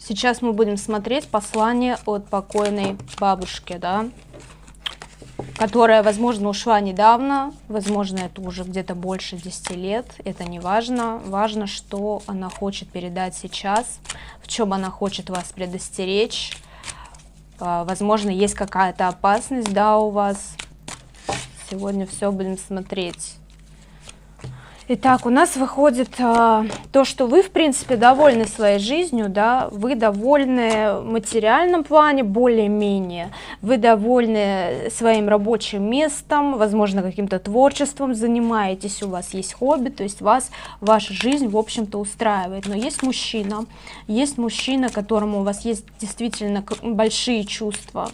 Сейчас мы будем смотреть послание от покойной бабушки, да, которая, возможно, ушла недавно, возможно, это уже где-то больше 10 лет, это не важно. Важно, что она хочет передать сейчас, в чем она хочет вас предостеречь. Возможно, есть какая-то опасность, да, у вас. Сегодня все будем смотреть. Итак, у нас выходит то, что вы, в принципе, довольны своей жизнью, да, вы довольны в материальном плане более-менее, вы довольны своим рабочим местом, возможно, каким-то творчеством занимаетесь, у вас есть хобби, то есть вас ваша жизнь, в общем-то, устраивает. Но есть мужчина, которому у вас есть действительно большие чувства,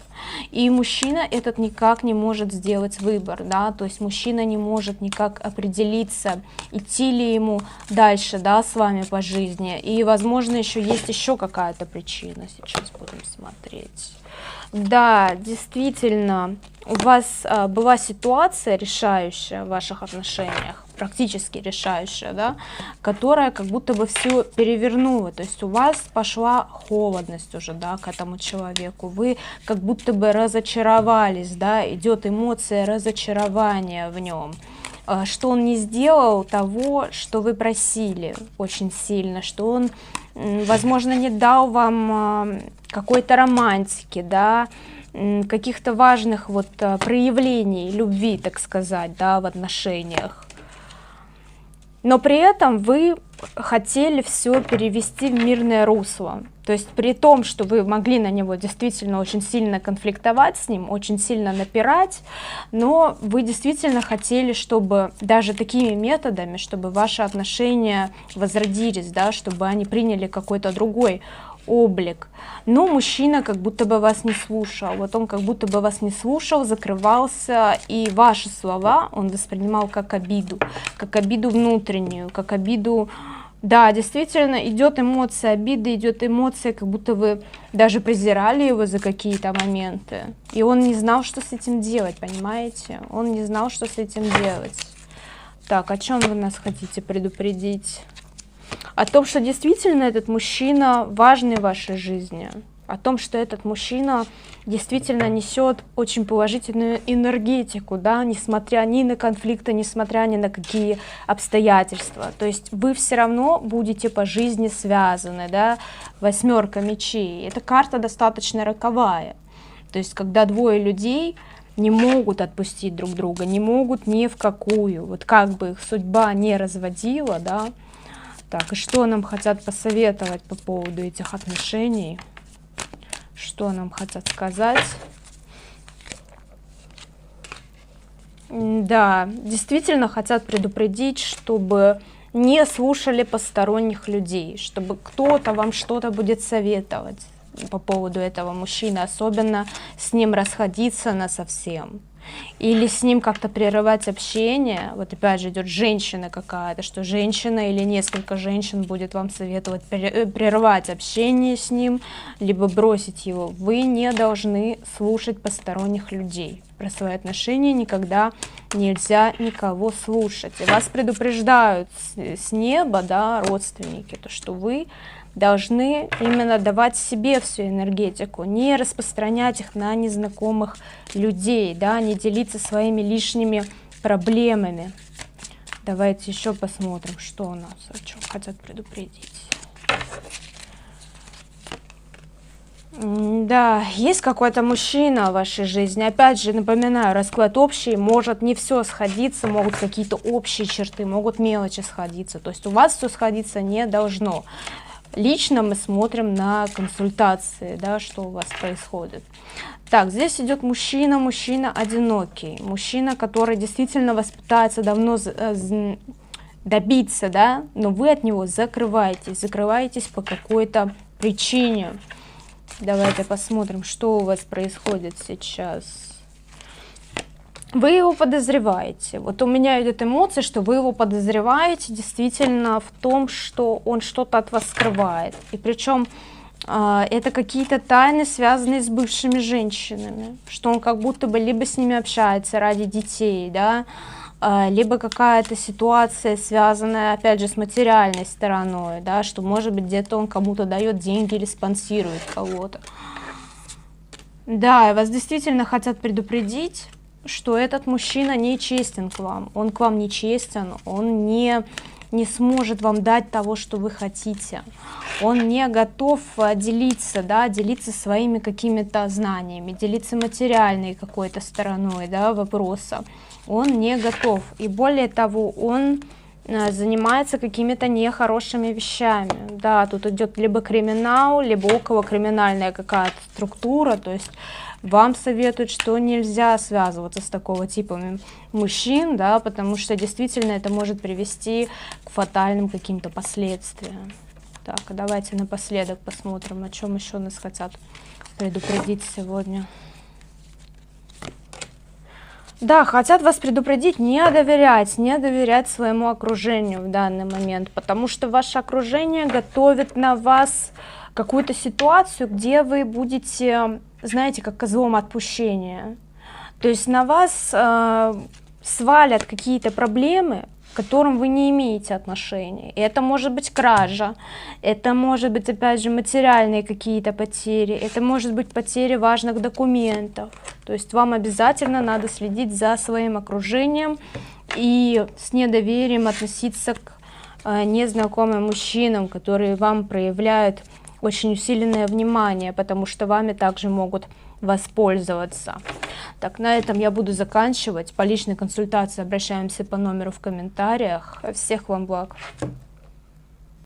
и мужчина этот никак не может сделать выбор, да, то есть мужчина не может никак определиться, идти ли ему дальше, да, с вами по жизни. И, возможно, есть еще какая-то причина. Сейчас будем смотреть. Да, действительно, у вас была ситуация решающая в ваших отношениях, практически решающая, да, которая как будто бы все перевернула. То есть у вас пошла холодность уже, да, к этому человеку. Вы как будто бы разочаровались, да, идет эмоция разочарования в нем. Что он не сделал того, что вы просили очень сильно, что он, возможно, не дал вам какой-то романтики, да, каких-то важных вот проявлений любви, так сказать, да, в отношениях. Но при этом вы хотели все перевести в мирное русло. То есть при том, что вы могли на него действительно очень сильно конфликтовать с ним, очень сильно напирать, но вы действительно хотели, чтобы даже такими методами, чтобы ваши отношения возродились, да, чтобы они приняли какой-то другой облик. Но мужчина как будто бы вас не слушал. Вот он как будто бы вас не слушал, закрывался, и ваши слова он воспринимал как обиду внутреннюю, как обиду. Да, действительно, идет эмоция обиды, идет эмоция, как будто вы даже презирали его за какие-то моменты. И он не знал, что с этим делать, понимаете? Он не знал, что с этим делать. Так, о чем вы нас хотите предупредить? О том, что действительно этот мужчина важный в вашей жизни. О том, что этот мужчина действительно несет очень положительную энергетику, да, несмотря ни на конфликты, несмотря ни на какие обстоятельства. То есть вы все равно будете по жизни связаны, да, 8 мечей. Эта карта достаточно роковая. То есть когда двое людей не могут отпустить друг друга, не могут ни в какую, вот как бы их судьба не разводила, да. Так, и что нам хотят посоветовать по поводу этих отношений? Что нам хотят сказать? Да, действительно хотят предупредить, чтобы не слушали посторонних людей, чтобы кто-то вам что-то будет советовать по поводу этого мужчины, особенно с ним расходиться насовсем. Или с ним как-то прерывать общение. Вот опять же идет женщина какая-то, что женщина или несколько женщин будет вам советовать прервать общение с ним, либо бросить его. Вы не должны слушать посторонних людей. Про свои отношения никогда нельзя никого слушать. И вас предупреждают с неба, да, родственники, то что вы должны именно давать себе всю энергетику, не распространять их на незнакомых людей, да, не делиться своими лишними проблемами. Давайте еще посмотрим, что у нас, о чем хотят предупредить. Да, есть какой-то мужчина в вашей жизни. Опять же, напоминаю, расклад общий, может не все сходиться, могут какие-то общие черты, могут мелочи сходиться. То есть у вас все сходиться не должно. Лично мы смотрим на консультации, да, что у вас происходит. Так, здесь идет мужчина одинокий, мужчина, который действительно вас пытается давно добиться, да, но вы от него закрываетесь по какой-то причине. Давайте посмотрим, что у вас происходит сейчас. Вы его подозреваете. Вот у меня идет эмоция, что вы его подозреваете действительно в том, что он что-то от вас скрывает. И причем это какие-то тайны, связанные с бывшими женщинами. Что он как будто бы либо с ними общается ради детей, да, либо какая-то ситуация, связанная, опять же, с материальной стороной, да, что, может быть, где-то он кому-то дает деньги или спонсирует кого-то. Да, и вас действительно хотят предупредить, что этот мужчина не честен к вам. Он к вам не честен, он не сможет вам дать того, что вы хотите. Он не готов делиться, да, делиться своими какими-то знаниями, делиться материальной какой-то стороной, да, вопроса. Он не готов. И более того, он занимается какими-то нехорошими вещами. Да, тут идет либо криминал, либо околокриминальная какая-то структура. То есть вам советуют, что нельзя связываться с такого типа мужчин, да, потому что действительно это может привести к фатальным каким-то последствиям. Так, а давайте напоследок посмотрим, о чем еще нас хотят предупредить сегодня. Да, хотят вас предупредить не доверять своему окружению в данный момент, потому что ваше окружение готовит на вас какую-то ситуацию, где вы будете, знаете, как козлом отпущения. То есть на вас свалят какие-то проблемы, к которым вы не имеете отношения. И это может быть кража, это может быть, опять же, материальные какие-то потери, это может быть потери важных документов. То есть вам обязательно надо следить за своим окружением и с недоверием относиться к незнакомым мужчинам, которые вам проявляют очень усиленное внимание, потому что вами также могут воспользоваться. Так, на этом я буду заканчивать. По личной консультации обращаемся по номеру в комментариях. Всех вам благ.